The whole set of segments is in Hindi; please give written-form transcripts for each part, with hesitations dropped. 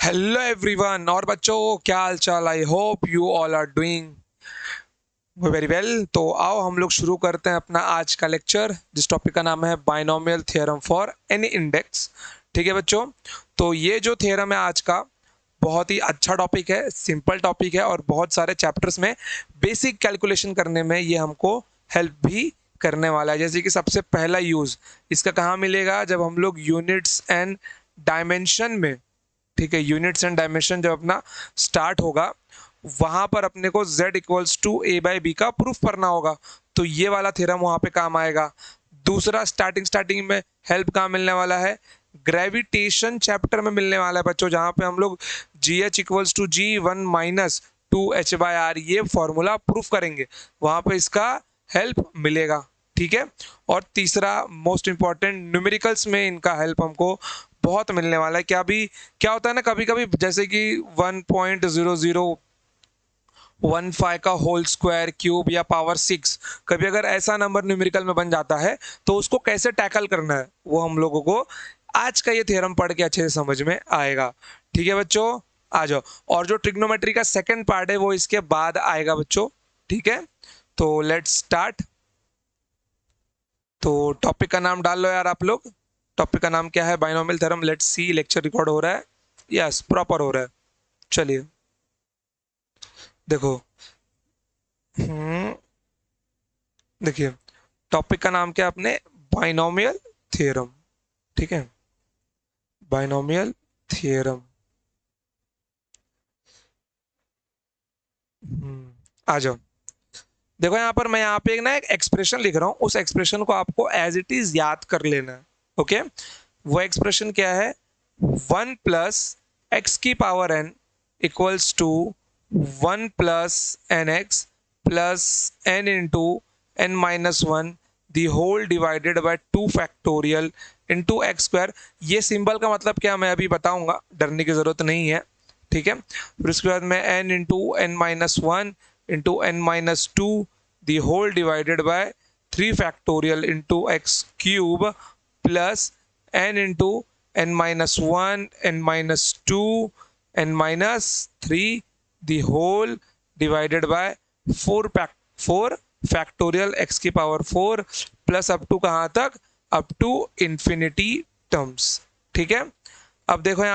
हेलो एवरीवन और बच्चों, क्या हाल चाल। I hope you all are doing very well. तो आओ हम लोग शुरू करते हैं अपना आज का लेक्चर, जिस टॉपिक का नाम है binomial theorem for any index. ठीक है बच्चों, तो ये जो थ्योरम है आज का, बहुत ही अच्छा टॉपिक है, सिंपल टॉपिक है और बहुत सारे चैप्टर्स में बेसिक कैलकुलेशन करने में ये हमको हेल्प भी करने वाला है। जैसे कि सबसे पहला यूज इसका कहाँ मिलेगा, जब हम लोग यूनिट्स एंड डायमेंशन में, ठीक है, यूनिट्स एंड डायमेंशन जब अपना स्टार्ट होगा, वहां पर अपने को z equals to A by B का प्रूफ करना होगा, तो ये वाला थ्योरम वहां पे काम आएगा। दूसरा, स्टार्टिंग में हेल्प कहाँ मिलने वाला है, ग्रेविटेशन चैप्टर में मिलने वाला है बच्चों, जहां पे हम लोग G H equals to G one minus two H by R ये फॉर्मूला प्रूफ करेंगे, वहां पे इसका हेल्प मिलेगा। ठीक है, और तीसरा मोस्ट इंपॉर्टेंट, न्यूमेरिकल्स में इनका हेल्प हमको बहुत मिलने वाला है। क्या होता है ना, कभी कभी जैसे कि 1.0015 का होल स्क्वायर क्यूब या पावर 6, कभी अगर ऐसा नंबर न्यूमेरिकल में बन जाता है तो उसको कैसे टैकल करना है वो हम लोगों को आज का ये थ्योरम पढ़ के अच्छे से समझ में आएगा। ठीक है बच्चों, आ जाओ। और जो ट्रिग्नोमेट्री का सेकंड पार्ट है वो इसके बाद आएगा बच्चों। ठीक है, तो लेट्स स्टार्ट। तो टॉपिक का नाम डाल लो यार आप लोग। टॉपिक का नाम क्या है, binomial theorem. Let's see, lecture record हो रहा है, यस प्रॉपर हो रहा है। चलिए देखो, हम्म देखिए, टॉपिक का नाम क्या है अपने, बाइनोमियल थ्योरम। ठीक है, बाइनोमियल थ्योरम। आ जाओ। देखो यहाँ पर मैं यहाँ पे एक ना एक एक्सप्रेशन लिख रहा हूँ, उस एक्सप्रेशन को आपको एज इट इज याद कर लेना है। ओके, वो एक्सप्रेशन क्या है, 1 + x⁴n equals to 1 + nx plus n into n-1 the whole divided by 2 factorial into x²। ये सिंबल का मतलब क्या मैं अभी बताऊंगा, डरने की जरूरत नहीं है। ठीक है, फिर उसके बाद में n into n-1 into n-2 the whole divided by 3 factorial into x³ plus n into n-1 n-2 n-3 the whole divided by 4 factorial x⁴ plus up to कहाँ तक, अप टू इंफिनिटी टर्म्स। ठीक है, अब देखो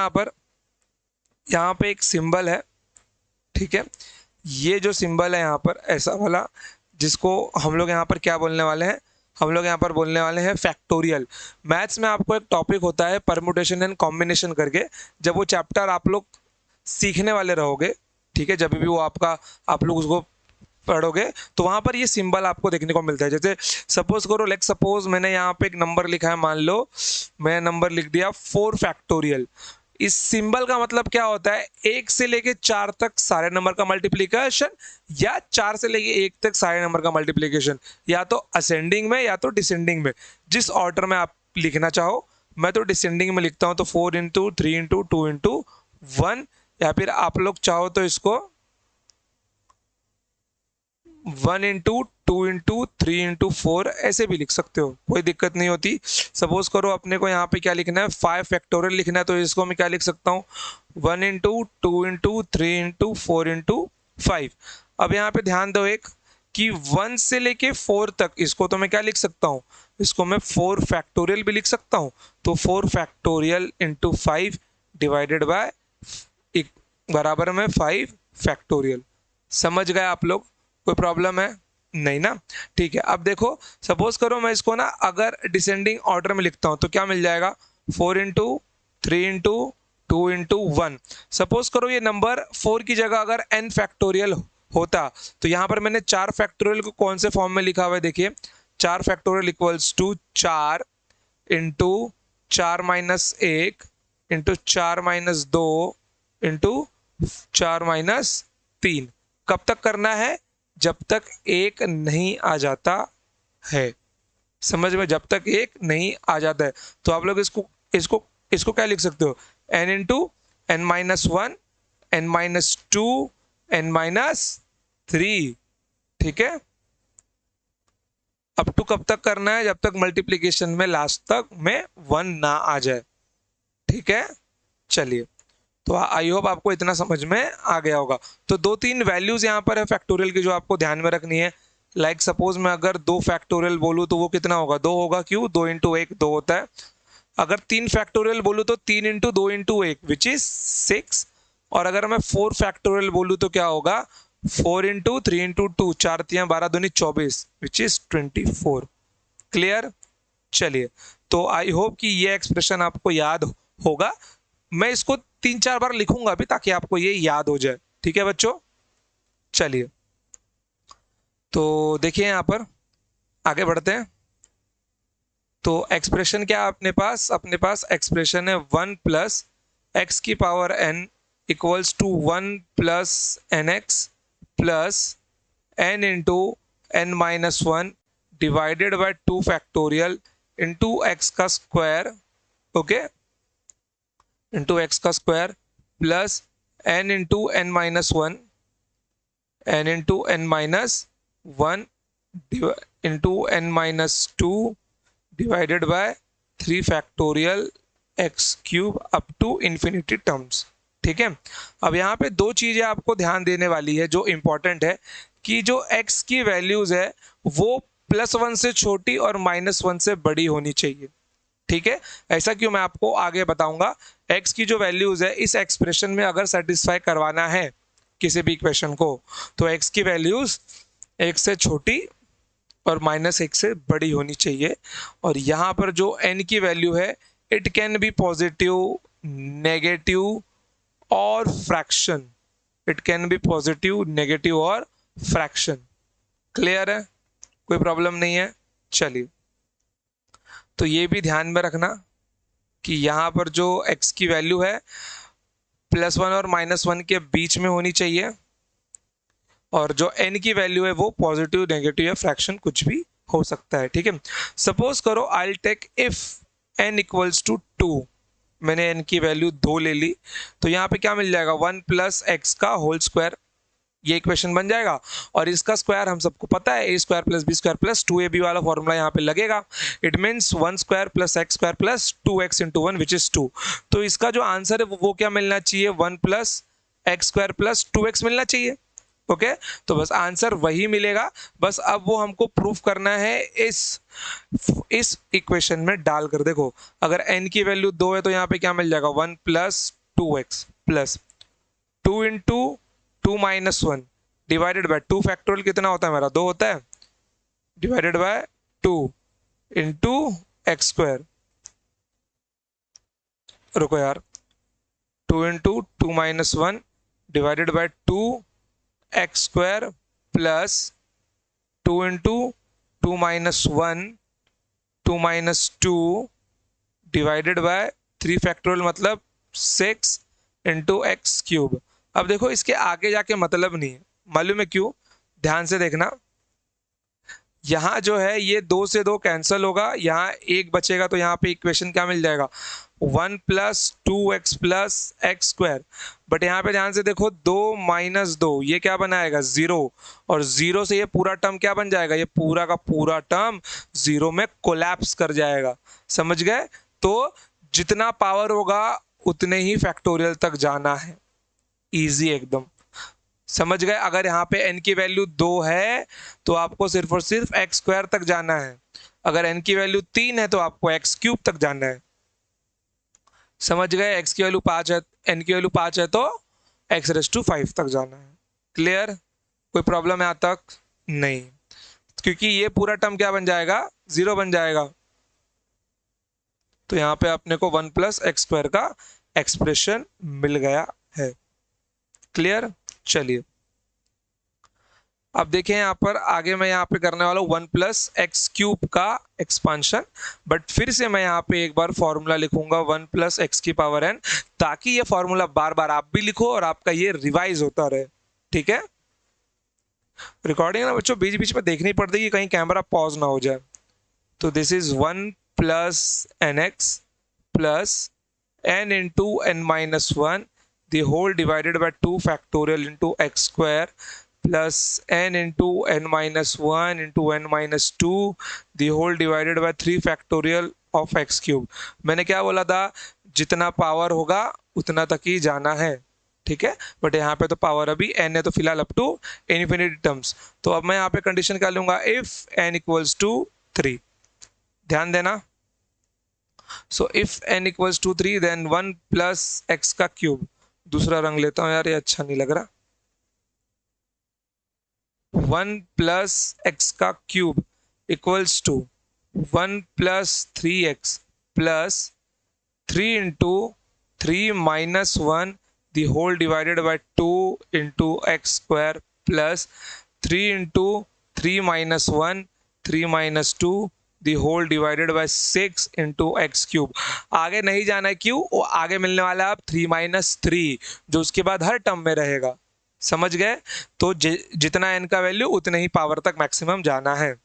यहाँ पे एक सिंबल है। ठीक है, ये जो सिंबल है यहाँ पर ऐसा वाला, जिसको हम लोग यहाँ पर क्या बोलने वाले हैं, हम लोग यहाँ पर बोलने वाले हैं फैक्टोरियल। मैथ्स में आपको एक टॉपिक होता है परमुटेशन एंड कॉम्बिनेशन करके, जब वो चैप्टर आप लोग सीखने वाले रहोगे, ठीक है, जब भी वो आपका, आप लोग उसको पढ़ोगे तो वहां पर ये सिंबल आपको देखने को मिलता है। जैसे सपोज करो, लेट सपोज मैंने यहाँ पे एक नंबर लिखा है, मान लो मैं नंबर लिख दिया 4 फैक्टोरियल। इस सिंबल का मतलब क्या होता है, 1 से लेके 4 तक सारे नंबर का मल्टीप्लीकेशन, या 4 से लेके 1 तक सारे नंबर का मल्टीप्लीकेशन, या तो असेंडिंग में या तो डिसेंडिंग में, जिस ऑर्डर में आप लिखना चाहो। मैं तो डिसेंडिंग में लिखता हूं, तो 4 इंटू 3 इंटू 2 इंटू 1, या फिर आप लोग चाहो तो इसको 1 इंटू 2 इंटू 3 इंटू 4 ऐसे भी लिख सकते हो, कोई दिक्कत नहीं होती। सपोज करो अपने को यहाँ पे क्या लिखना है, 5 फैक्टोरियल लिखना है, तो इसको मैं क्या लिख सकता हूँ, 1 इंटू 2 इंटू 3 इंटू 4 इंटू 5। अब यहाँ पे ध्यान दो एक, कि 1 से लेके 4 तक इसको तो मैं क्या लिख सकता हूँ, इसको मैं 4 फैक्टोरियल भी लिख सकता हूँ। तो 4 फैक्टोरियल इंटू 5 डिवाइडेड बाय बराबर में 5 फैक्टोरियल। समझ गए आप लोग, कोई प्रॉब्लम है नहीं ना। ठीक है, अब देखो, सपोज करो मैं इसको ना अगर डिसेंडिंग ऑर्डर में लिखता हूं तो क्या मिल जाएगा, 4 इंटू 3 इंटू 2 इंटू 1। सपोज करो ये नंबर 4 की जगह अगर n फैक्टोरियल होता, तो यहां पर मैंने 4 फैक्टोरियल को कौन से फॉर्म में लिखा हुआ है, देखिए 4 factorial equals to 4 into 4 - 1 into 4 - 2 into 4 - 3। कब तक करना है, जब तक एक नहीं आ जाता है। समझ में, जब तक एक नहीं आ जाता है। तो आप लोग इसको इसको इसको क्या लिख सकते हो, n into n-1 n-2 n-3। ठीक है, अप टू कब तक करना है, जब तक मल्टीप्लीकेशन में लास्ट तक में 1 ना आ जाए। ठीक है, चलिए, तो आई होप आपको इतना समझ में आ गया होगा। तो दो तीन वैल्यूज यहाँ पर है फैक्टोरियल की जो आपको ध्यान में रखनी है। लाइक सपोज मैं अगर 2 फैक्टोरियल बोलूँ तो वो कितना होगा, 2 होगा, क्यों, 2 इंटू 1 2 होता है। अगर 3 फैक्टोरियल बोलूँ तो 3 इंटू 2 इंटू 1 विच इज 6। और अगर मैं 4 फैक्टोरियल बोलूँ तो क्या होगा, 4 इंटू 3 इंटू 2, 4 3 12 दूनी 24 विच इज 24। क्लियर। चलिए, तो आई होप कि ये एक्सप्रेशन आपको याद होगा। मैं इसको 3 4 बार लिखूंगा अभी ताकि आपको ये याद हो जाए। ठीक है बच्चों। चलिए, तो देखिए यहाँ पर आगे बढ़ते हैं। तो एक्सप्रेशन क्या है अपने पास एक्सप्रेशन है 1 प्लस एक्स की power n equals to 1 plus N X plus n into N minus 1 divided by 2 factorial into X का स्क्वायर, ओके, इंटू एक्स का square plus n into N minus 1, n into N minus 1 into N minus 2 divided by 3 factorial X cube up to infinity terms. ठीक है। अब यहाँ पे दो चीजें आपको ध्यान देने वाली है जो इंपॉर्टेंट है कि जो x की वैल्यूज है वो +1 से छोटी और -1 से बड़ी होनी चाहिए। ठीक है। ऐसा क्यों, मैं आपको आगे बताऊंगा। x की जो वैल्यूज है इस एक्सप्रेशन में अगर सेटिस्फाई करवाना है किसी भी इक्वेशन को तो x की वैल्यूज 1 से छोटी और -1 से बड़ी होनी चाहिए। और यहाँ पर जो n की वैल्यू है it can be positive, negative और fraction. It can be positive, negative और फ्रैक्शन। क्लियर है, कोई प्रॉब्लम नहीं है। चलिए, तो ये भी ध्यान में रखना कि यहाँ पर जो x की वैल्यू है +1 और -1 के बीच में होनी चाहिए और जो n की वैल्यू है वो पॉजिटिव, नेगेटिव या फ्रैक्शन कुछ भी हो सकता है। ठीक है। सपोज करो I take if n equals to 2, मैंने n की वैल्यू 2 ले ली तो यहाँ पे क्या मिल जाएगा, 1 प्लस एक्स का होल स्क्वायर, ये इक्वेशन बन जाएगा। और इसका स्क्वायर हम सबको पता है a square plus B square plus 2ab वाला फॉर्मूला यहाँ पे लगेगा। It means 1 square plus X square plus 2x into 1 which is 2। तो इसका जो आंसर है वो क्या मिलना चाहिए, 1 plus X square plus 2x मिलना चाहिए। ओके, तो बस आंसर वही मिलेगा। बस अब वो हमको प्रूफ करना है इस इक्वेशन में डालकर। देखो, अगर n की वैल्यू 2 है तो यहाँ पे क्या मिल जाएगा, 1 plus 2x plus 2 into 2 minus 1 divided by 2 factorial कितना होता है मेरा, 2 होता है, divided by 2 into X square. रुको यार, 2 into 2 minus 1 divided by 2 x square plus 2 into 2 minus 1 2 minus 2 divided by 3 factorial मतलब 6 इंटू एक्स क्यूब। अब देखो इसके आगे जाके मतलब नहीं है, मालूम है क्यों, ध्यान से देखना। यहाँ जो है ये 2 से 2 कैंसिल होगा, यहाँ 1 बचेगा तो यहाँ पे इक्वेशन क्या मिल जाएगा, 1 plus 2x plus X square. But यहाँ पे ध्यान से देखो 2 माइनस 2 ये क्या बनाएगा, 0। और 0 से ये पूरा टर्म क्या बन जाएगा, ये पूरा का पूरा टर्म 0 में कोलैप्स कर जाएगा। समझ गए। तो जितना पावर होगा उतने ही फैक्टोरियल तक जाना है। इजी एकदम, समझ गए। अगर यहाँ पे n की वैल्यू 2 है तो आपको सिर्फ और सिर्फ एक्स स्क्वायर तक जाना है। अगर n की वैल्यू 3 है तो आपको एक्स क्यूब तक जाना है। समझ गए। x की वैल्यू 5 है, n की वैल्यू 5 है तो x⁵ तक जाना है। क्लियर, कोई प्रॉब्लम है यहाँ तक, नहीं, क्योंकि ये पूरा टर्म क्या बन जाएगा, 0 बन जाएगा। तो यहाँ पे अपने को 1 प्लस एक्स स्क्वायर का एक्सप्रेशन मिल गया है। क्लियर। चलिए, अब देखें यहाँ पर आगे मैं यहाँ पे करने वाला हूँ 1 प्लस एक्स क्यूब का एक्सपांशन। बट फिर से मैं यहाँ पे एक बार फॉर्मूला लिखूंगा 1 प्लस एक्स की पावर n, ताकि ये फॉर्मूला बार बार आप भी लिखो और आपका ये रिवाइज होता रहे। ठीक है। रिकॉर्डिंग ना बच्चों बीच बीच में देखनी पड़ती है कहीं कैमरा पॉज ना हो जाए। तो this is 1 plus N X plus n into N minus 1 the whole divided by 2 factorial into x square plus n into n minus 1 into n minus 2 the whole divided by 3 factorial of x cube। मैंने क्या बोला था, जितना पावर होगा उतना तक ही जाना है, ठीक है। बट यहाँ पे तो पावर अभी n है, तो फिलहाल अप टू इन्फिनिटी टर्म्स। तो अब मैं यहाँ पे कंडीशन क्या लूंगा, इफ n इक्वल्स टू 3, ध्यान देना। So if n equals to 3 then 1 plus X का क्यूब, दूसरा रंग लेता हूँ यार, ये अच्छा नहीं लग रहा। 1 प्लस एक्स का cube equals to 1 plus 3x plus 3 into 3 minus 1 the whole divided by 2 into x square plus 3 into 3 minus 1 3 minus 2 the whole divided by 6 into x cube। आगे नहीं जाना है क्यों, वो आगे मिलने वाला है अब 3 माइनस 3 जो उसके बाद हर टर्म में रहेगा, समझ गए। तो जितना n का वैल्यू उतने ही पावर तक मैक्सिमम जाना है।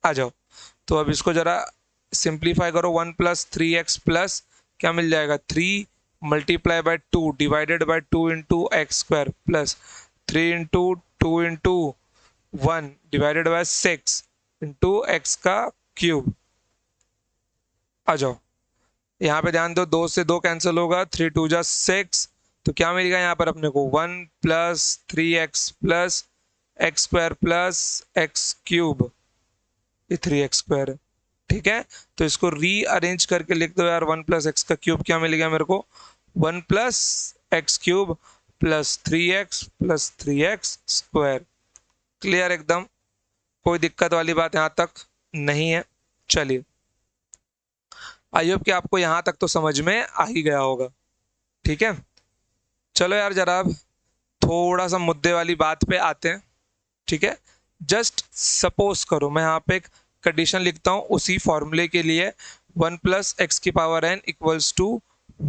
आ जाओ, तो अब इसको जरा सिंप्लीफाई करो। 1 प्लस 3x प्लस क्या मिल जाएगा, 3 multiply by 2 divided by 2 into X square plus 3 into 2 into 1 divided bye 6 into X का क्यूब। आ जाओ, यहाँ पे ध्यान दो, 2 से 2 कैंसिल होगा, 3 2 जा 6, तो क्या मिलेगा यहाँ पर अपने को 1 plus 3x plus X square plus x cube, ये 3x स्क्वायर है, ठीक है। तो इसको रीअरेंज करके लिख दो यार, 1 प्लस एक्स का क्यूब क्या मिलेगा मेरे को, 1 plus x cube plus 3x square. Clear एकदम, कोई दिक्कत वाली बात यहाँ तक नहीं है। चलिए, आई होप कि आपको यहाँ तक तो समझ में आ ही गया होगा, ठीक है। चलो यार जरा अब थोड़ा सा मुद्दे वाली बात पे आते हैं, ठीक है। जस्ट सपोज करो, मैं यहाँ पे एक कंडीशन लिखता हूँ उसी फॉर्मूले के लिए, 1 प्लस एक्स की power n equals to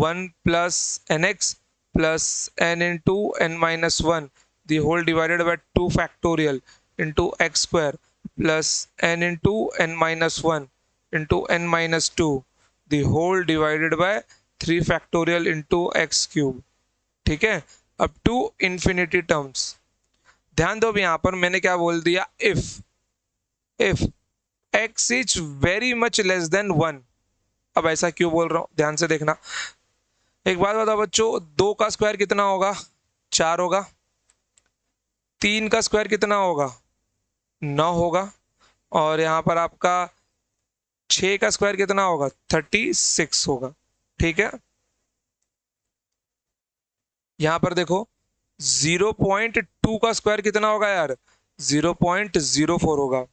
1 plus N X plus n into N minus 1 the whole divided by 2 factorial into X square plus n into N minus 1 into N minus 2 the whole divided by 3 factorial into X cube, ठीक है, अप टू इन्फिनिटी टर्म्स। ध्यान दो, अब यहाँ पर मैंने क्या बोल दिया, if x is very much less than 1। अब ऐसा क्यों बोल रहा हूं, ध्यान से देखना। एक बात बताओ बच्चों, 2 का स्क्वायर कितना होगा, 4 होगा। 3 का स्क्वायर कितना होगा, 9 होगा। और यहाँ पर आपका 6 का स्क्वायर कितना होगा, 36 होगा, ठीक है। यहाँ पर देखो 0.2 का स्क्वायर कितना होगा यार, 0.04 होगा।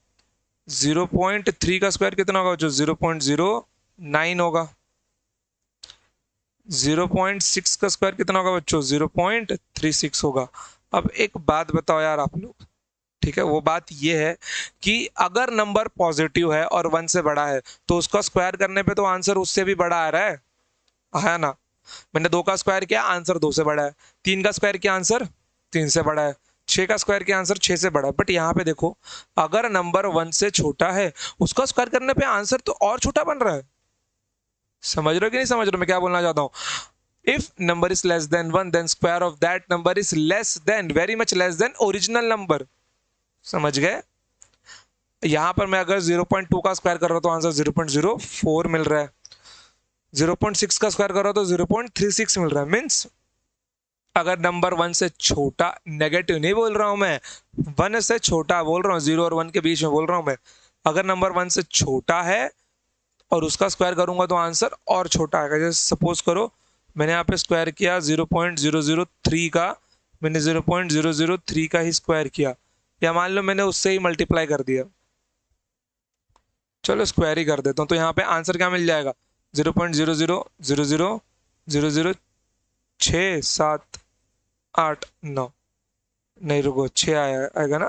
0.3 का स्क्वायर कितना होगा, जो 0.09 होगा। 0.6 का स्क्वायर कितना होगा बच्चों, 0.36 होगा। अब एक बात बताओ यार आप लोग, ठीक है, वो बात ये है कि अगर नंबर पॉजिटिव है और 1 से बड़ा है तो उसका स्क्वायर करने पे तो आंसर उससे भी बड़ा आ रहा है ना। मैंने 2 का स्क्वायर किया, आंसर 2 से बड़ा है। 3 का स्क्वायर किया, आंसर 3 से बड़ा है। 6 का स्क्वायर किया, आंसर 6 से बड़ा है। बट यहाँ पे देखो, अगर नंबर 1 से छोटा है उसका स्क्वायर करने पे आंसर तो और छोटा बन रहा है। समझ रहे हो कि नहीं समझ रहे हो मैं क्या बोलना चाहता हूँ। If number is less than 1 then square of that number is less than, very much less than original number. समझ गए। यहां पर मैं अगर 0.2 का स्क्वायर कर रहा हूं तो आंसर 0.04 मिल रहा है। 0.6 का स्क्वायर कर रहा हूं तो 0.36 मिल रहा है। मीन्स अगर नंबर 1 से छोटा, नेगेटिव नहीं बोल रहा हूं मैं, 1 से छोटा बोल रहा हूं, 0 और 1 के बीच में बोल रहा हूं मैं। अगर नंबर 1 से छोटा है और उसका स्क्वायर करूंगा तो आंसर और छोटा आएगा। जैसे सपोज करो मैंने यहाँ पे स्क्वायर किया 0.003 का, मैंने 0.003 का ही स्क्वायर किया, या मान लो मैंने उससे ही मल्टीप्लाई कर दिया, चलो स्क्वायर ही कर देता हूँ। तो यहाँ पे आंसर क्या मिल जाएगा, 0.00000678 9, नहीं रुको 6 आएगा ना,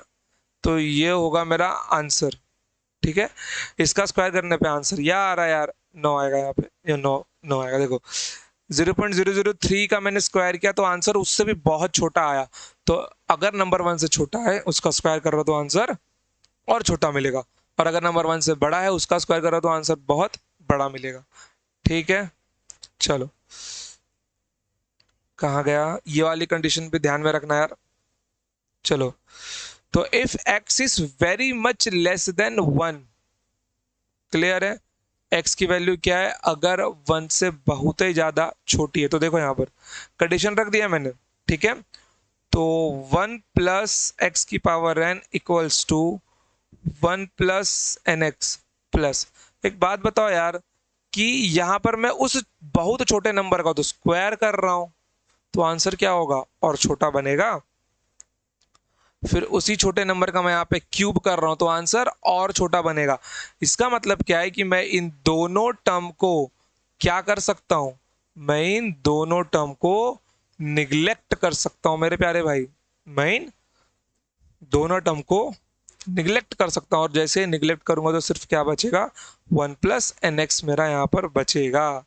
तो ये होगा मेरा आंसर, ठीक है। इसका स्क्वायर करने पे आंसर यह आ रहा है यार, 9 आएगा यहाँ पे, ये 9 आएगा। देखो 0.003 का मैंने स्क्वायर किया तो आंसर उससे भी बहुत छोटा आया। तो अगर नंबर 1 से छोटा है उसका स्क्वायर कर रहा तो आंसर और छोटा मिलेगा, और अगर नंबर 1 से बड़ा है उसका स्क्वायर कर रहा तो आंसर बहुत बड़ा मिलेगा, ठीक है। चलो कहाँ गया, ये वाली कंडीशन पे ध्यान में रखना यार। चलो, तो if x is very much less than 1, clear है, x की वैल्यू क्या है, अगर 1 से बहुत ही ज़्यादा छोटी है। तो देखो यहाँ पर कंडीशन रख दिया मैंने, ठीक है। तो 1 प्लस एक्स की power n equals to 1 plus N X plus. एक बात बताओ यार कि यहाँ पर मैं उस बहुत छोटे नंबर का तो स्क्वायर कर रहा हूं, तो आंसर क्या होगा, और छोटा बनेगा। फिर उसी छोटे नंबर का मैं यहाँ पे क्यूब कर रहा हूं, तो आंसर और छोटा बनेगा। इसका मतलब क्या है कि मैं इन दोनों टर्म को क्या कर सकता हूं, मैं इन दोनों टर्म को निग्लेक्ट कर सकता हूं मेरे प्यारे भाई। मैं इन दोनों टर्म को निग्लेक्ट कर सकता हूं, और जैसे निग्लेक्ट करूंगा तो सिर्फ क्या बचेगा, 1 प्लस एन एक्स मेरा यहाँ पर बचेगा।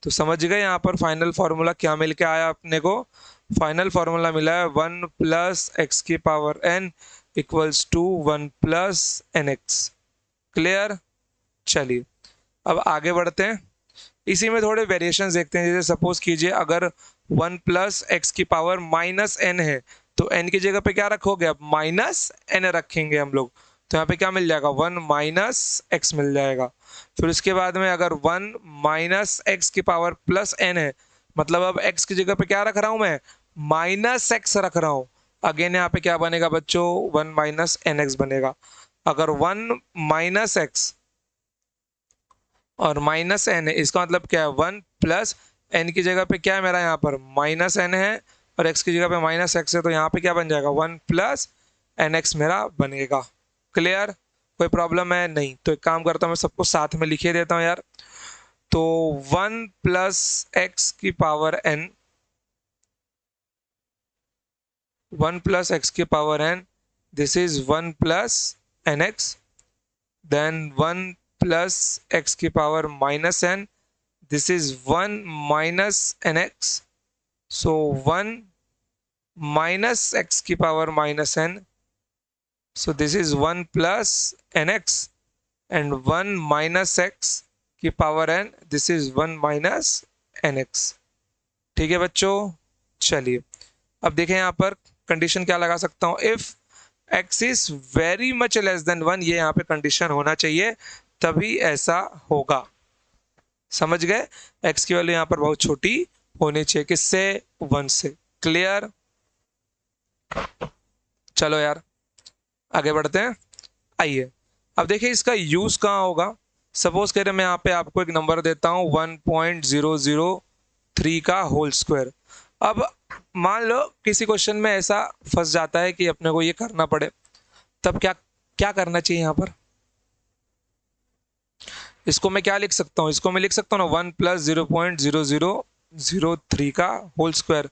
तो समझ गए यहाँ पर फाइनल फॉर्मूला क्या मिल के आया अपने को। फाइनल फॉर्मूला मिला है 1 प्लस एक्स की power n equals to 1 plus N X. Clear. चलिए अब आगे बढ़ते हैं, इसी में थोड़े वेरिएशन देखते हैं। जैसे सपोज कीजिए अगर 1 प्लस एक्स की पावर माइनस एन है, तो n की जगह पे क्या रखोगे, अब माइनस एन रखेंगे हम लोग। तो यहाँ पे क्या मिल जाएगा, 1 माइनस एक्स मिल जाएगा। फिर उसके बाद में अगर 1 माइनस एक्स की पावर प्लस एन है, मतलब अब x की जगह पे क्या रख रहा हूं मैं, माइनस एक्स रख रहा हूं। अगेन यहाँ पे क्या बनेगा बच्चों, 1 माइनस एन एक्स बनेगा। अगर 1 माइनस एक्स और माइनस एन है, इसका मतलब क्या है, 1 प्लस एन की जगह पे क्या है मेरा यहाँ पर माइनस एन है, और एक्स की जगह पे माइनस एक्स है, तो यहाँ पे क्या बन जाएगा, 1 प्लस एन एक्स मेरा बनेगा। क्लियर। कोई प्रॉब्लम है नहीं, तो एक काम करता हूँ मैं सबको साथ में लिखे देता हूँ यार। तो 1 प्लस एक्स की पावर एन, 1 प्लस एक्स की power N, this is 1 plus N X. Then 1 plus X की power minus N, this is 1 minus nx, so 1 minus x की power minus n, so this is 1 plus nx, and 1 minus x की power n, this is 1 minus nx। ठीक है बच्चों। चलिए अब देखें यहाँ पर कंडीशन क्या लगा सकता हूँ, if x is very much less than 1, ये यहाँ पे कंडीशन होना चाहिए, तभी ऐसा होगा। समझ गए, x की वैल्यू यहाँ पर बहुत छोटी होनी चाहिए, किससे, 1 से। क्लियर। चलो यार आगे बढ़ते हैं। आइए अब देखिए इसका यूज कहाँ होगा। सपोज करें मैं यहाँ पे आपको एक नंबर देता हूँ 1.003 का होल स्क्वायर। अब मान लो किसी क्वेश्चन में ऐसा फंस जाता है कि अपने को ये करना पड़े, तब क्या क्या करना चाहिए यहाँ पर। इसको मैं क्या लिख सकता हूँ, इसको मैं लिख सकता हूँ ना 1 प्लस 0.0003 का होल स्क्वायर।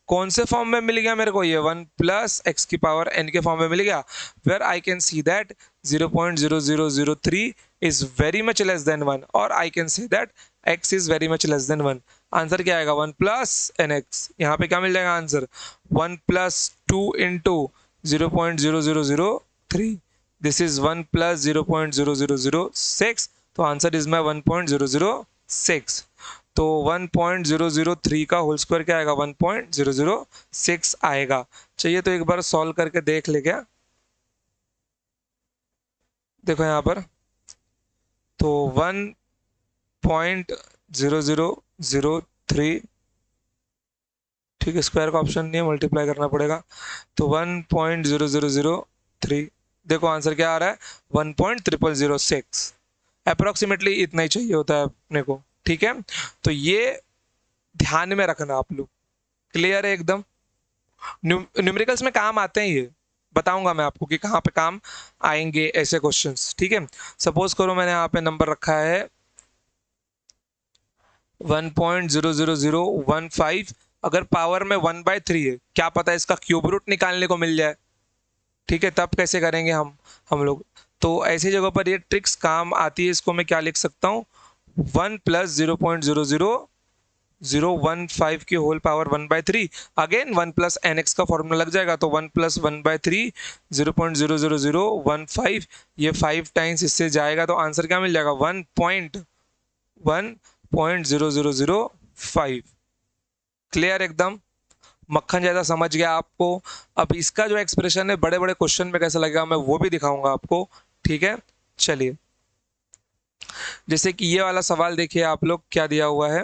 कौन से फॉर्म में मिल गया मेरे को, ये 1 प्लस एक्स की पावर n के फॉर्म में मिल गया, where I can see that 0.0003 is very much less than 1, और I can see that x is very much less than 1। Answer क्या आएगा, 1 प्लस एन एक्स। यहाँ पे क्या मिल जाएगा answer, 1 plus 2 into 0.0003, this is 1 plus 0.0006, तो आंसर इज माई 1.006। तो 1.003 का होल स्क्वायर क्या आएगा, 1.006 आएगा। चाहिए तो एक बार सॉल्व करके देख ले क्या। देखो यहाँ पर तो 1.0003, ठीक है, स्क्वायर का ऑप्शन नहीं है, मल्टीप्लाई करना पड़ेगा। तो 1.0003, देखो आंसर क्या आ रहा है, 1.0006। अप्रोक्सीमेटली इतना ही चाहिए होता है अपने को। ठीक है, तो ये ध्यान में रखना आप लोग। क्लियर है एकदम। न्यूमेरिकल्स में काम आते हैं, ये बताऊंगा मैं आपको कि कहाँ पे काम आएंगे ऐसे क्वेश्चंस। ठीक है, सपोज करो मैंने यहाँ पे नंबर रखा है 1.00015, अगर पावर में 1/3 है, क्या पता इसका क्यूब रूट निकालने को मिल जाए। ठीक है, तब कैसे करेंगे हम लोग। तो ऐसी जगह पर ये ट्रिक्स काम आती है। इसको मैं क्या लिख सकता हूँ, 1 प्लस 0.00015 की whole power 1/3, again 1 plus N X का फॉर्मूला लग जाएगा। तो 1 प्लस 1/3 0.00015, ये 5 टाइम्स इससे जाएगा, तो आंसर क्या मिल जाएगा, 1.00005। क्लियर एकदम, मक्खन जैसा समझ गया आपको। अब इसका जो एक्सप्रेशन है बड़े बड़े क्वेश्चन में कैसा लगेगा मैं वो भी दिखाऊंगा आपको। ठीक है, चलिए जैसे कि ये वाला सवाल देखिए आप लोग, क्या दिया हुआ है,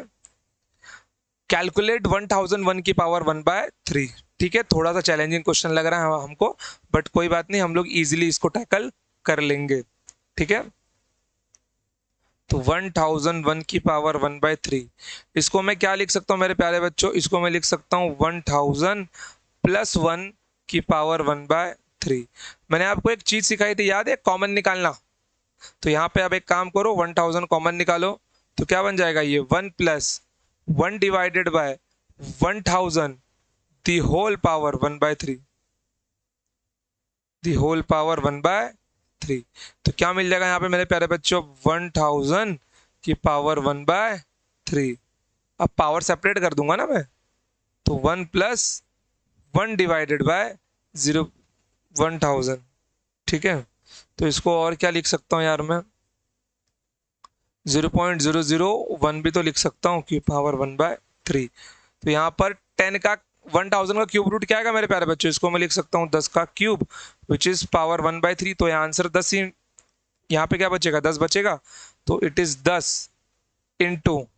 कैलकुलेट 1001 की पावर 1/3। ठीक है, थोड़ा सा चैलेंजिंग क्वेश्चन लग रहा है हमको, बट कोई बात नहीं, हम लोग इजीली इसको टैकल कर लेंगे। ठीक है, तो 1001 की पावर 1/3, इसको मैं क्या लिख सकता हूँ मेरे प्यारे बच्चों, इसको मैं लिख सकता हूँ 1000 प्लस 1 की पावर 1/3। मैंने आपको एक चीज सिखाई थी, याद है, कॉमन निकालना। तो यहाँ पे अब एक काम करो, 1000 कॉमन निकालो, तो क्या बन जाएगा ये 1 plus 1 divided by 1000 the whole power 1/3, the whole power 1/3। तो क्या मिल जाएगा यहाँ पे मेरे प्यारे बच्चों, 1000 की पावर 1/3। अब पावर सेपरेट कर दूंगा ना मैं, तो 1 प्लस 1 डिवाइडेड बाय 1000। ठीक है, तो इसको और क्या लिख सकता हूँ यार मैं, 0.001 भी तो लिख सकता हूँ कि पावर 1/3। तो यहाँ पर 10 का 1000 का क्यूब रूट क्या आएगा मेरे प्यारे बच्चों, इसको मैं लिख सकता हूँ 10 का क्यूब, विच इज पावर 1/3। तो यहाँ आंसर 10 ही, यहाँ पे क्या बचेगा, 10 बचेगा, तो इट इज 10 इंटू।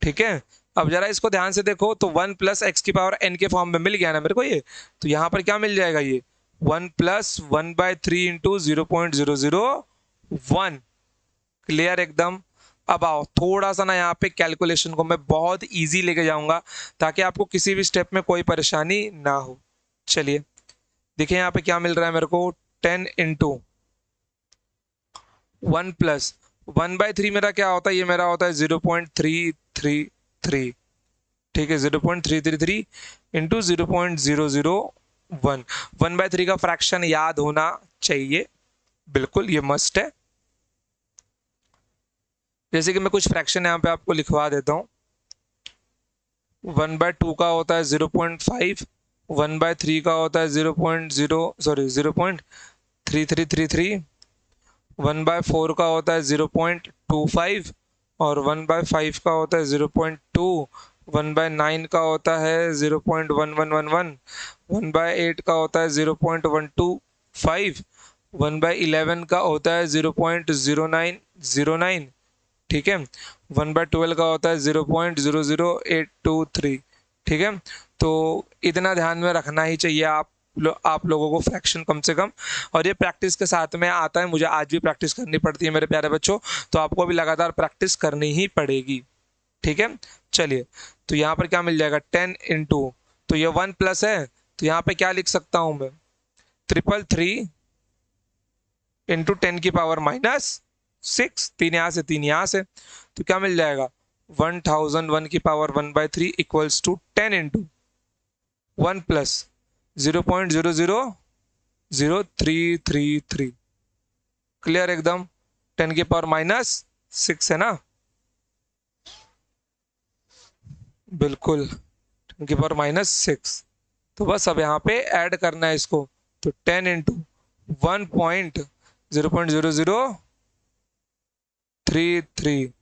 ठीक है, अब जरा इसको ध्यान से देखो, तो 1 प्लस एक्स की पावर एन के फॉर्म में मिल गया ना मेरे को ये, तो यहाँ पर क्या मिल जाएगा, ये 1 प्लस 1/3 इंटू 0.001। क्लियर एकदम। अब आओ थोड़ा सा ना यहाँ पे कैलकुलेशन को मैं बहुत इजी लेके जाऊंगा, ताकि आपको किसी भी स्टेप में कोई परेशानी ना हो। चलिए देखिए यहाँ पे क्या मिल रहा है मेरे को, 10 इंटू 1 प्लस 1/3 मेरा क्या होता है, ये मेरा होता है 0.333। ठीक है, 0.333 इंटू 0.001। 1/3 का फ्रैक्शन याद होना चाहिए, बिल्कुल ये मस्ट है। जैसे कि मैं कुछ फ्रैक्शन यहाँ पे आपको लिखवा देता हूँ। 1/2 का होता है 0.5, 1/3 का होता है 0.333, 1/4 का होता है 0.25, और 1/5 का होता है 0.2, 1/9 का होता है 0.1111, 1/8 का होता है 0.125, 1/11 का होता है 0.0909। ठीक है, 1/12 का होता है 0.00823। ठीक है, तो इतना ध्यान में रखना ही चाहिए आप लोगों को फ्रैक्शन कम से कम, और ये प्रैक्टिस के साथ में आता है, मुझे आज भी प्रैक्टिस करनी पड़ती है मेरे प्यारे बच्चों, तो आपको भी लगातार प्रैक्टिस करनी ही पड़ेगी। ठीक है, चलिए, तो यहाँ पर क्या मिल जाएगा, 10 इंटू, तो ये 1 प्लस है, तो यहाँ पे क्या लिख सकता हूं मैं, 333 इंटू 10 की पावर -6, 3 यहाँ से 3 यहाँ से, तो क्या मिल जाएगा, 1001 की power 1/3 equals to 10 into 1 plus 0.0003333। Clear एकदम, 10 की पावर -6 है ना, बिल्कुल 10 की पावर -6। तो बस अब यहाँ पे ऐड करना है इसको, तो 10 इंटू 1.0.033,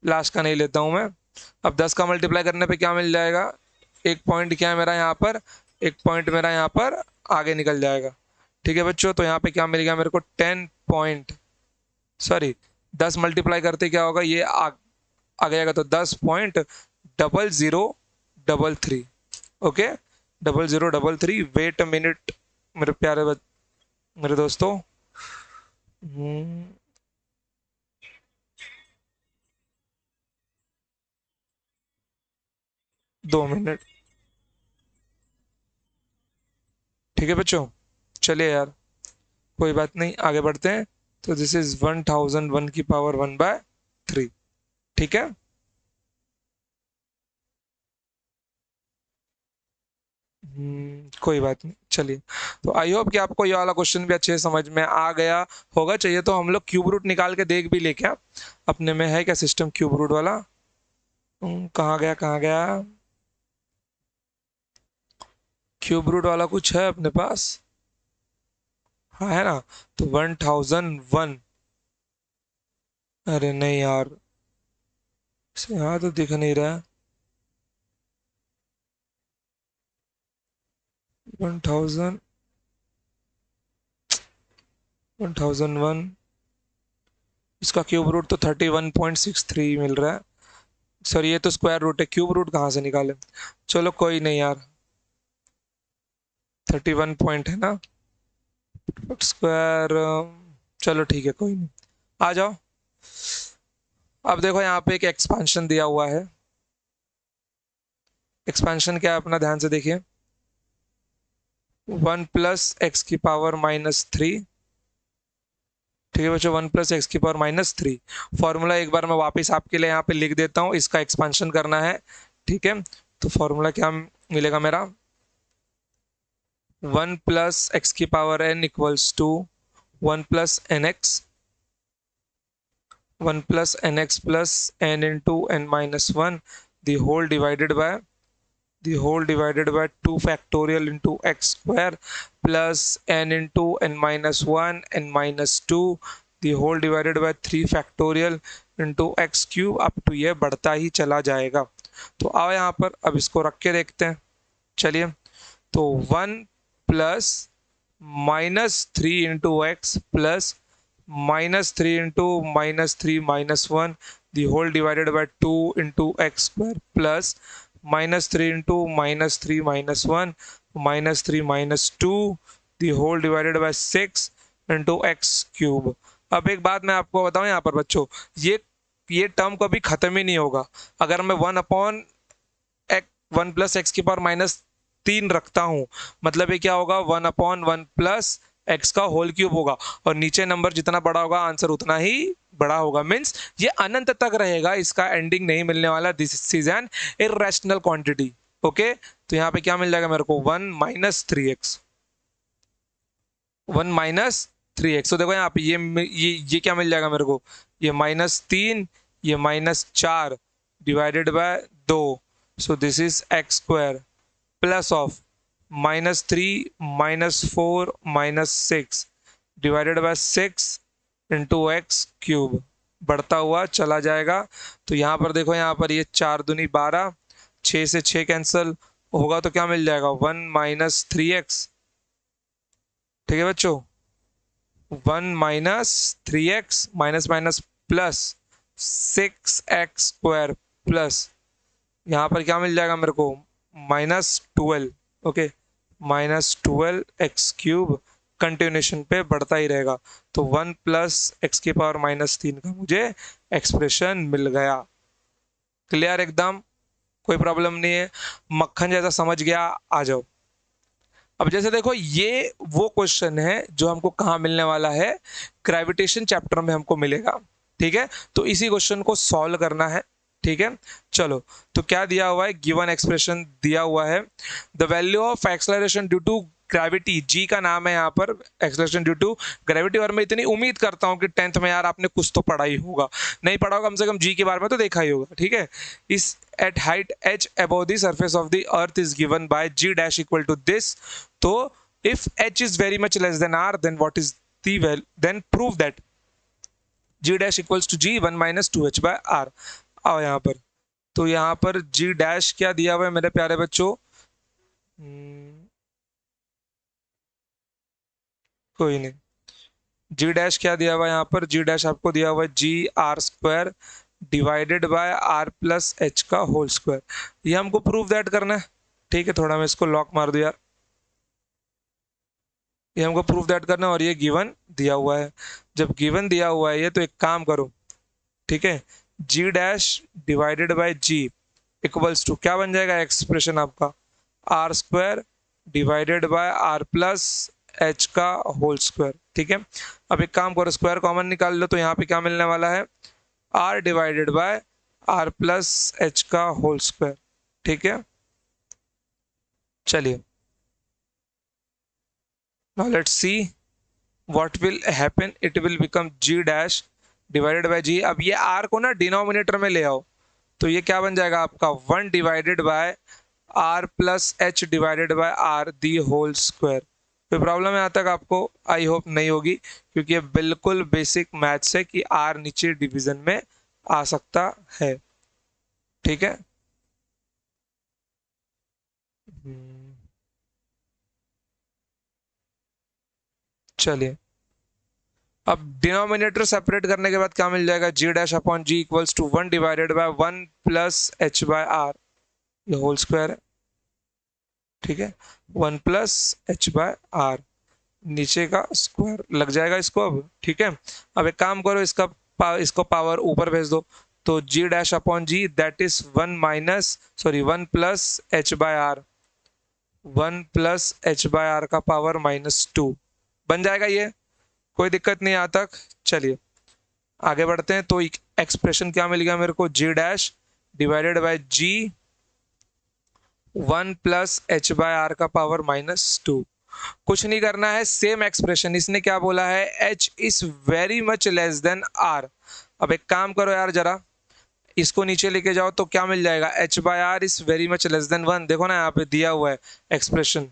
लास्ट का नहीं लेता हूं मैं। अब 10 का मल्टीप्लाई करने पे क्या मिल जाएगा, एक पॉइंट क्या है मेरा यहाँ पर, एक पॉइंट मेरा यहाँ पर आगे निकल जाएगा। ठीक है बच्चों, तो यहाँ पे क्या मिल गया मेरे को, 10 पॉइंट, सॉरी 10 मल्टीप्लाई करते क्या होगा, ये आ जाएगा, तो 10.0033। ओके, 0033, वेट अ मिनट मेरे प्यारे मेरे दोस्तों। 2 मिनट। ठीक है बच्चों, चलिए यार, कोई बात नहीं, आगे बढ़ते हैं। तो दिस इज 1001 की पावर 1/3। ठीक है, कोई बात नहीं, चलिए। तो आई होप कि आपको ये वाला क्वेश्चन भी अच्छे से समझ में आ गया होगा। चाहिए तो हम लोग क्यूब रूट निकाल के देख भी ले, क्या अपने में है क्या सिस्टम क्यूब रूट वाला, कहाँ गया कहाँ गया, क्यूब रूट वाला कुछ है अपने पास, हाँ है ना, तो 1001, अरे नहीं यार, यहाँ तो दिख नहीं रहा, 1000, 1001, इसका क्यूब रूट तो 31.63 मिल रहा है। सर ये तो स्क्वायर रूट है, क्यूब रूट कहाँ से निकाले? चलो कोई नहीं यार, 31 पॉइंट है ना स्क्वायर। चलो ठीक है, कोई नहीं, आ जाओ। अब देखो यहाँ पे एक एक्सपांशन दिया हुआ है। एक्सपेंशन क्या है अपना ध्यान से देखिए। 1 + x⁻³ ठीक है बच्चों, 1 + x⁻³ फॉर्मूला एक बार मैं वापस आपके लिए यहाँ पे लिख देता हूँ, इसका एक्सपेंशन करना है। ठीक है, तो फॉर्मूला क्या मिलेगा मेरा? 1 + x⁻n = 1 + nx, 1 + nx + n into n-1 the whole divided by 2 factorial into x square plus n into n-1 n-2 the whole divided by 3 factorial into x cube up to ये बढ़ता ही चला जाएगा। तो आओ यहाँ पर अब इसको रख के देखते हैं। चलिए, तो 1 plus -3 into x plus -3 into -3 - 1 the whole divided by 2 into x square plus -3 into -3 - 1 -3 - 2 the whole divided by 6 into x cube। अब एक बात मैं आपको बताऊं यहाँ पर बच्चों, ये टर्म कभी खत्म ही नहीं होगा। अगर मैं 1/(1 + x⁻³ रखता हूं, मतलब ये क्या होगा? 1/(1 + x का होल क्यूब होगा, और नीचे नंबर जितना बड़ा होगा आंसर उतना ही बड़ा होगा। मीन्स ये अनंत तक रहेगा, इसका एंडिंग नहीं मिलने वाला। This is an irrational quantity. Okay, तो यहाँ पे क्या मिल जाएगा मेरे को? 1 - 3x, 1 - 3x। तो देखो यहाँ पे ये क्या मिल जाएगा मेरे को? ये -3, ये -4 divided by 2। So this is x² plus of -3 -4 -6 divided by 6 into X cube, बढ़ता हुआ चला जाएगा। तो यहाँ पर देखो, यहाँ पर ये 4 दूनी 12, 6 से 6 कैंसिल होगा, तो क्या मिल जाएगा? 1 - 3x। ठीक है बच्चों, 1 - 3x minus minus plus 6x² plus यहाँ पर क्या मिल जाएगा मेरे को? -12। ओके, -12x³ कंटिन्यूशन पे बढ़ता ही रहेगा। तो 1 + x⁻³ का मुझे एक्सप्रेशन मिल गया। क्लियर एकदम, कोई प्रॉब्लम नहीं है, मक्खन जैसा समझ गया। आ जाओ, अब जैसे देखो, ये वो क्वेश्चन है जो हमको कहाँ मिलने वाला है? ग्रेविटेशन चैप्टर में हमको मिलेगा। ठीक है, तो इसी क्वेश्चन को सॉल्व करना है। ठीक है, चलो, तो क्या दिया हुआ है? गिवन एक्सप्रेशन दिया हुआ है। The value of acceleration due to gravity, G का नाम है यहाँ पर, एक्सलरेशन ड्यू टू ग्रेविटी। और मैं इतनी उम्मीद करता हूँ कि 10th में यार आपने कुछ तो पढ़ा ही होगा, नहीं पढ़ा होगा कम से कम जी के बारे में तो देखा ही होगा। ठीक है, इस at height h above the surface of the earth is given by g dash equal to this। तो if h is very much less than r, then what is the value? Then prove that g dash equals to g 1 - 2h by r। आओ यहाँ पर, तो यहाँ पर g dash क्या दिया हुआ है मेरे प्यारे बच्चों? कोई नहीं, g dash क्या दिया हुआ है यहाँ पर? g dash आपको दिया हुआ है g r² divided by r plus h का होल स्क्वायर। ये हमको प्रूव दैट करना है। ठीक है, थोड़ा मैं इसको लॉक मार दूं यार, ये हमको प्रूफ दैट करना है, और ये गिवन दिया हुआ है। जब गिवन दिया हुआ है ये, तो एक काम करो, ठीक है, G dash divided by G equals to क्या बन जाएगा एक्सप्रेशन आपका? r² divided by r plus h का होल स्क्वायर। ठीक है, अब एक काम करो, स्क्वायर कॉमन निकाल लो, तो यहाँ पे क्या मिलने वाला है? r divided by r plus h का होल स्क्वायर। ठीक है, चलिए, now let's see what will happen, it will become g dash divided by g। अब ये r को ना डिनोमिनेटर में ले आओ, तो ये क्या बन जाएगा आपका? 1 divided by r plus H divided by r the whole square. कोई प्रॉब्लम है यहाँ तक आपको? आई होप नहीं होगी, क्योंकि ये बिल्कुल बेसिक मैथ्स है कि r नीचे डिवीजन में आ सकता है। ठीक है, चलिए, अब डिनोमिनेटर सेपरेट करने के बाद क्या मिल जाएगा, G dash upon G equals to 1 divided by 1 plus H by R, ये होल स्क्वायर है, ठीक है, 1 प्लस एच बाय आर, नीचे का स्क्वायर लग जाएगा इसको अब, ठीक है। अब एक काम करो, इसको पावर ऊपर भेज दो, तो G dash upon G that is 1 plus H by R, 1 plus H by R का पावर -2 बन जाएगा ये, कोई दिक्कत नहीं यहाँ तक। चलिए आगे बढ़ते हैं, तो एक्सप्रेशन क्या मिल गया मेरे को, G dash divided by G 1 plus H by R का पावर -2। कुछ नहीं करना है, सेम एक्सप्रेशन, इसने क्या बोला है, h is very much less than r। अब एक काम करो यार, जरा इसको नीचे लेके जाओ तो क्या मिल जाएगा, h by R is very much less than 1, देखो ना यहाँ पे दिया हुआ है expression,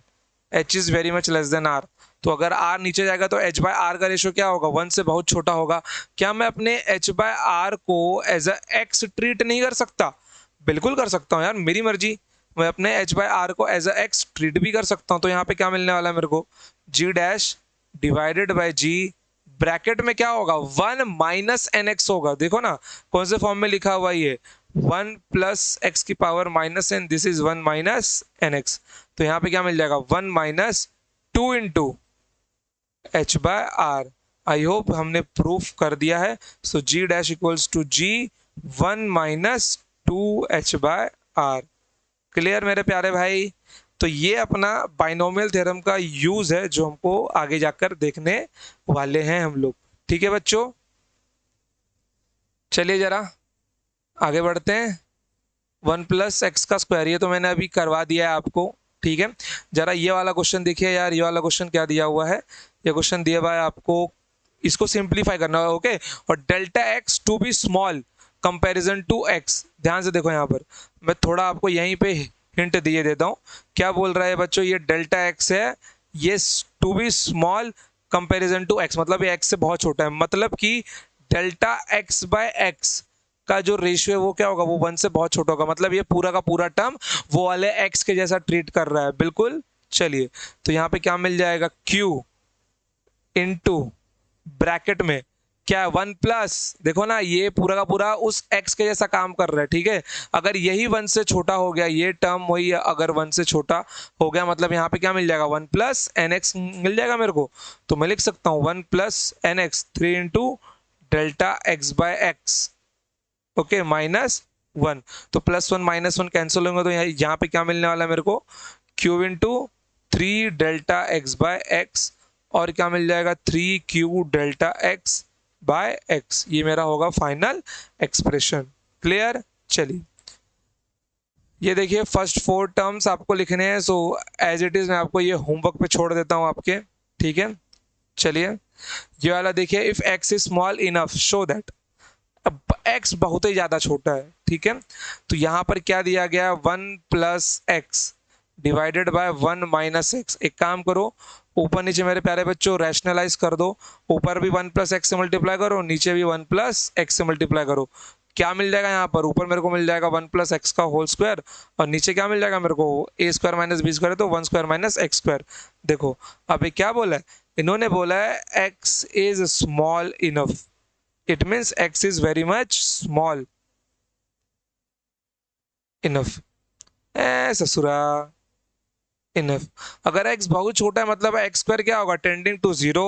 h is very much less than r। तो अगर r नीचे जाएगा तो h बाय आर का रेशियो क्या होगा, 1 से बहुत छोटा होगा। क्या मैं अपने h बाय आर को एज अ x ट्रीट नहीं कर सकता, बिल्कुल कर सकता हूँ यार, मेरी मर्जी, मैं अपने h बाय आर को एज अ x ट्रीट भी कर सकता हूँ। तो यहाँ पे क्या मिलने वाला है मेरे को, g dash divided bye g, bracket में क्या होगा, 1 माइनस एन एक्स होगा, देखो ना कौन से फॉर्म में लिखा हुआ ये, 1 प्लस एक्स की power -n, this is 1 minus N X. तो यहाँ पे क्या मिल जाएगा, 1 minus 2 into H by R. I hope हमने प्रूफ कर दिया है। So G dash equals to G 1 minus 2 h/r। Clear मेरे प्यारे भाई। तो ये अपना बाइनोमियल थ्योरम का यूज है जो हमको आगे जाकर देखने वाले हैं हम लोग, ठीक है बच्चों। चलिए जरा आगे बढ़ते हैं। 1 प्लस एक्स का स्क्वायर, ये तो मैंने अभी करवा दिया है आपको, ठीक है। जरा ये वाला क्वेश्चन देखिए यार, ये वाला क्वेश्चन क्या दिया हुआ है, ये क्वेश्चन दिया हुआ है आपको, इसको सिंप्लीफाई करना है, ओके। और delta X to be small comparison to X, ध्यान से देखो यहाँ पर, मैं थोड़ा आपको यहीं पे हिंट दिए देता हूँ। क्या बोल रहा है बच्चों, ये डेल्टा एक्स है, ये to be small comparison to X, मतलब ये एक्स से बहुत छोटा है, मतलब कि डेल्टा एक्स बाय एक्स का जो रेशियो है वो क्या होगा, वो 1 से बहुत छोटा होगा, मतलब ये पूरा का पूरा टर्म वो वाले x के जैसा ट्रीट कर रहा है, बिल्कुल। चलिए तो यहाँ पे क्या मिल जाएगा, q इंटू ब्रैकेट में क्या, 1 प्लस, देखो ना ये पूरा का पूरा उस x के जैसा काम कर रहा है, ठीक है। अगर यही 1 से छोटा हो गया, ये टर्म वही है, अगर 1 से छोटा हो गया मतलब यहाँ पे क्या मिल जाएगा, 1 प्लस एन एक्स मिल जाएगा मेरे को। तो मैं लिख सकता हूँ 1 plus N X 3 into delta X by X, okay, -1। तो +1 -1 कैंसिल होंगे, तो यहाँ पे क्या मिलने वाला है मेरे को, Q into 3 delta X by X, और क्या मिल जाएगा 3q delta X by x, ये मेरा होगा फाइनल एक्सप्रेशन। क्लियर। चलिए ये देखिए फर्स्ट 4 टर्म्स आपको लिखने हैं, सो एज इट इज मैं आपको ये होमवर्क पे छोड़ देता हूँ आपके, ठीक है। चलिए ये वाला देखिए, if x is small enough show that, अब x बहुत ही ज्यादा छोटा है, ठीक है। तो यहां पर क्या दिया गया, 1 plus x divided by 1 minus x. एक काम करो, ऊपर नीचे मेरे प्यारे बच्चों रैशनलाइज कर दो, ऊपर भी 1 प्लस एक्स से मल्टीप्लाई करो, नीचे भी 1 प्लस एक्स से मल्टीप्लाई करो। क्या मिल जाएगा यहाँ पर, ऊपर मेरे को मिल जाएगा 1 प्लस एक्स का होल स्क्वायर, और नीचे क्या मिल जाएगा मेरे को, ए स्क्वायर माइनस बी स्क्वायर है तो 1 स्क्वायर माइनस एक्स स्क्वायर। देखो अब ये क्या बोला है, इन्होंने बोला है x is small enough, it means x is very much small enough, ए ससुरा इनफ। अगर x बहुत छोटा है मतलब x स्क्वायर क्या होगा, टेंडिंग टू जीरो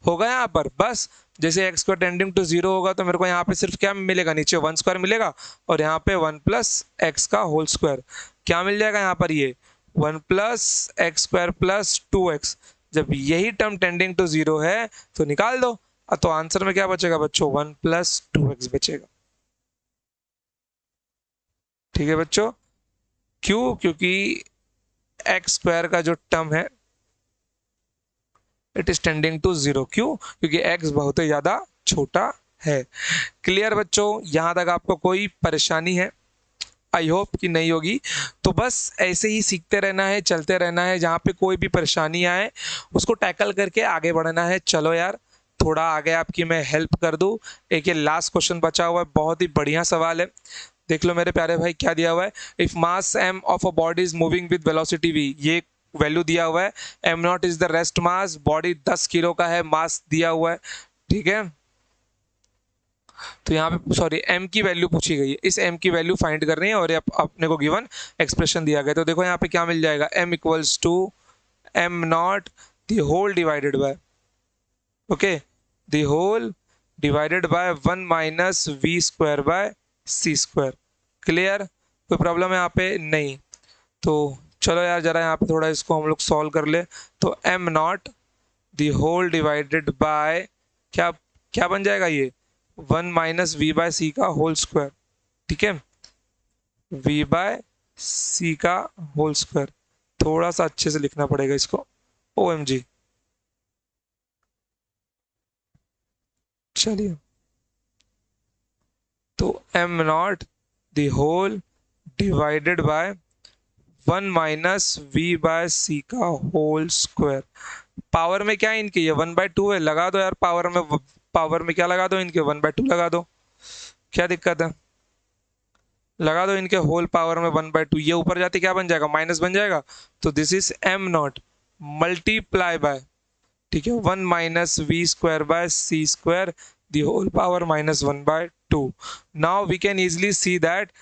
होगा यहाँ पर, बस जैसे X square tending to zero होगा तो मेरे को यहाँ पे सिर्फ क्या मिलेगा, नीचे 1 स्क्वायर मिलेगा, और यहाँ पे 1 प्लस एक्स का होल स्क्वायर। क्या मिल जाएगा यहाँ पर, ये 1 plus X square plus 2x। जब यही टर्म टेंडिंग टू जीरो है तो निकाल दो, तो आंसर में क्या बचेगा बच्चों, 1 प्लस 2x बचेगा, ठीक है बच्चों। क्यों, क्योंकि एक्स स्क्वायर का जो टर्म है it is tending to zero, क्यों, क्योंकि एक्स बहुत ही ज्यादा छोटा है। क्लियर बच्चों, यहां तक आपको कोई परेशानी है, आई होप कि नहीं होगी। तो बस ऐसे ही सीखते रहना है, चलते रहना है, जहाँ पे कोई भी परेशानी आए उसको टैकल करके आगे बढ़ना है। चलो यार थोड़ा आगे आपकी मैं हेल्प कर दूँ। एक ये लास्ट क्वेश्चन बचा हुआ है, बहुत ही बढ़िया सवाल है, देख लो मेरे प्यारे भाई क्या दिया हुआ है। If mass m of a body is moving with velocity v, ये वैल्यू दिया हुआ है, m not is the rest mass, body 10 kilo का है, मास दिया हुआ है, ठीक है। तो यहाँ पे सॉरी m की वैल्यू पूछी गई है, इस m की वैल्यू फाइंड करनी है और अपने को गिवन एक्सप्रेशन दिया गया। तो देखो यहाँ पे क्या मिल जाएगा, m equals to m not the whole divided by, okay, the whole divided by 1 minus v square by c square. Clear, कोई प्रॉब्लम है यहाँ पे? नहीं। तो चलो यार जरा यहाँ पे थोड़ा इसको हम लोग सॉल्व कर ले। तो m not the whole divided by क्या क्या बन जाएगा ये, 1 माइनस वी बाय सी का होल स्क्वायर, ठीक है, वी बाय सी का होल स्क्वायर। थोड़ा सा अच्छे से लिखना पड़ेगा इसको, ओ एम जी। चलिए, तो M naught the whole divided by 1 minus V by C का होल स्क्वायर। पावर में क्या है इनके, ये 1/2 है, लगा दो यार पावर में, पावर में क्या लगा दो इनके, 1/2 लगा दो, क्या दिक्कत है, लगा दो इनके होल पावर में 1/2, ये ऊपर जाते क्या बन जाएगा, माइनस बन जाएगा। तो this is m not multiply by, ठीक है, 1 minus v square by c square the whole power -1/2। Now we can easily see that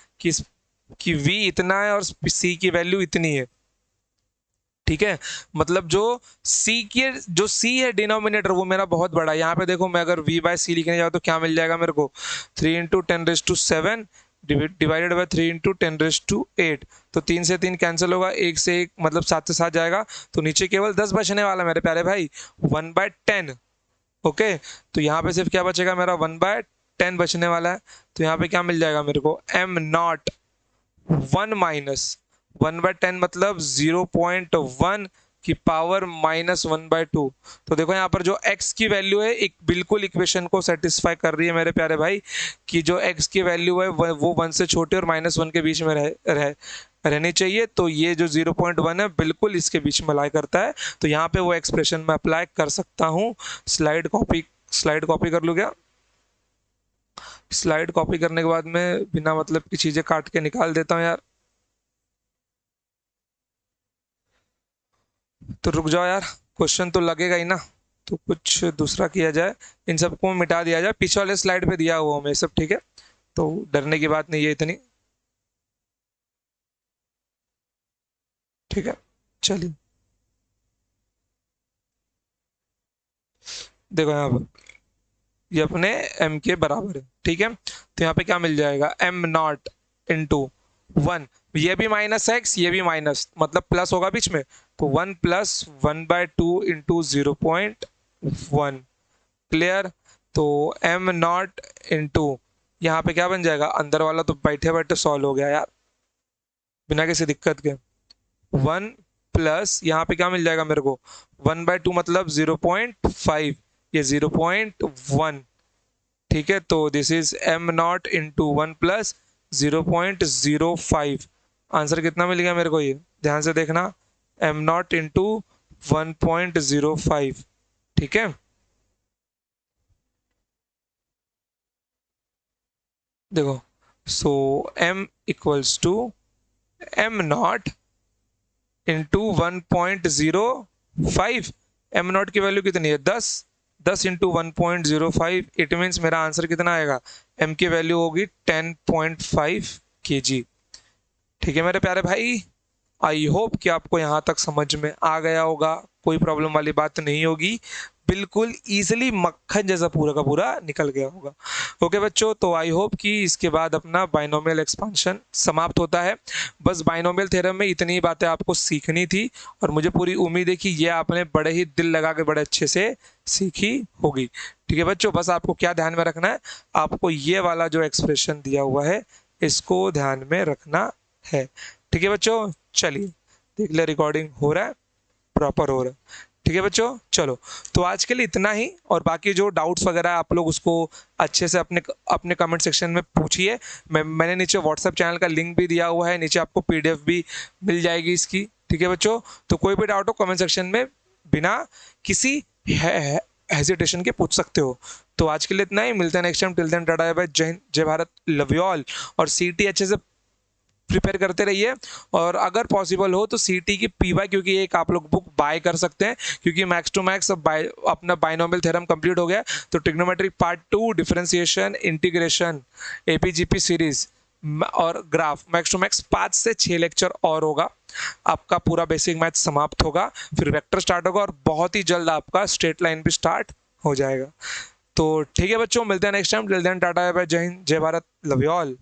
कि v इतना है और c की वैल्यू इतनी है, ठीक है। मतलब जो c है डिनोमिनेटर वो मेरा बहुत बड़ा है। यहाँ पे देखो मैं अगर v बाय सी लिखने जाऊँ तो क्या मिल जाएगा मेरे को, 3 × 10⁷ डिवाइडेड बाय 3 × 10⁸। तो 3 से 3 कैंसिल होगा, 1 से 1 मतलब 7 से 7 जाएगा, तो नीचे केवल 10 बचने वाला मेरे प्यारे भाई, 1/10। ओके, तो यहाँ पे सिर्फ क्या बचेगा मेरा, 1/10 बचने वाला है। तो यहाँ पे क्या मिल जाएगा मेरे को, एम नॉट 1 माइनस 1/10 मतलब 0.1 की पावर -1/2। तो देखो यहाँ पर जो x की वैल्यू है एक बिल्कुल इक्वेशन को सेटिस्फाई कर रही है मेरे प्यारे भाई, कि जो x की वैल्यू है वो 1 से छोटे और -1 के बीच में रहनी चाहिए। तो ये जो 0.1 है बिल्कुल इसके बीच में लाई करता है। तो यहाँ पे वो एक्सप्रेशन मैं अप्लाई कर सकता हूँ। स्लाइड कॉपी कर लूँ क्या? स्लाइड कॉपी करने के बाद में बिना मतलब की चीजें काट के निकाल देता हूँ यार। तो रुक जाओ यार, क्वेश्चन तो लगेगा ही ना, तो कुछ दूसरा किया जाए, इन सबको मिटा दिया जाए, पीछे वाले स्लाइड पे दिया हुआ हमें सब, ठीक है, तो डरने की बात नहीं है इतनी, ठीक है। चलिए देखो यहाँ पर ये अपने m के बराबर है, ठीक है। तो यहाँ पे क्या मिल जाएगा, m नॉट इंटू 1, ये भी -x ये भी माइनस मतलब प्लस होगा बीच में, तो 1 + 1/2 इंटू 0.1। क्लियर, तो m नॉट इंटू यहाँ पे क्या बन जाएगा, अंदर वाला तो बैठे बैठे सॉल्व हो गया यार बिना किसी दिक्कत के। 1 प्लस यहाँ पे क्या मिल जाएगा मेरे को, 1/2 मतलब 0.5, ये 0.1, ठीक है। तो this is m not into 1 plus 0.05। Answer कितना मिल गया मेरे को, ये ध्यान से देखना, m नॉट इंटू 1.05, ठीक है। देखो, so m equals to m not into 1.05। m not की वैल्यू कितनी है, 10, 10 इंटू 1.05, इट मीन्स मेरा आंसर कितना आएगा, m की वैल्यू होगी 10.5 kg। ठीक है मेरे प्यारे भाई, आई होप कि आपको यहाँ तक समझ में आ गया होगा, कोई प्रॉब्लम वाली बात नहीं होगी, बिल्कुल इजीली मक्खन जैसा पूरा का पूरा निकल गया होगा। ओके बच्चों, तो आई होप कि इसके बाद अपना बाइनोमियल एक्सपांशन समाप्त होता है। बस बाइनोमियल थ्योरम में इतनी ही बातें आपको सीखनी थी और मुझे पूरी उम्मीद है कि ये आपने बड़े ही दिल लगा के बड़े अच्छे से सीखी होगी। ठीक है बच्चों, बस आपको क्या ध्यान में रखना है, आपको ये वाला जो एक्सप्रेशन दिया हुआ है इसको ध्यान में रखना है। ठीक है बच्चों, चलिए देख ले रिकॉर्डिंग हो रहा है, प्रॉपर हो रहा है। ठीक है बच्चों, चलो तो आज के लिए इतना ही, और बाकी जो डाउट्स वगैरह आप लोग उसको अच्छे से अपने अपने कमेंट सेक्शन में पूछिए। मैंने नीचे व्हाट्सएप चैनल का लिंक भी दिया हुआ है, नीचे आपको पीडीएफ भी मिल जाएगी इसकी। ठीक है बच्चों, तो कोई भी डाउट हो कमेंट सेक्शन में बिना किसी हेजिटेशन के पूछ सकते हो। तो आज के लिए इतना ही, मिलते हैं next time, till then tata bye bye, जय हिंद, जय भारत, लव यू ऑल, और सीटी अच्छे से प्रिपेयर करते रहिए। और अगर पॉसिबल हो तो सीटी की पीवाई, क्योंकि एक आप लोग बुक बाय कर सकते हैं, क्योंकि मैक्स टू मैक्स अपना बाइनोमियल थ्योरम कंप्लीट हो गया। तो trigonometric part 2, differentiation, integration, AP GP series और ग्राफ, मैक्स टू मैक्स 5 से 6 लेक्चर और होगा, आपका पूरा बेसिक मैथ समाप्त होगा। फिर वेक्टर स्टार्ट होगा और बहुत ही जल्द आपका स्ट्रेट लाइन भी स्टार्ट हो जाएगा। तो ठीक है बच्चों, मिलते हैं next time. Till then tata bye bye, जय हिंद, जय भारत, लव यू ऑल।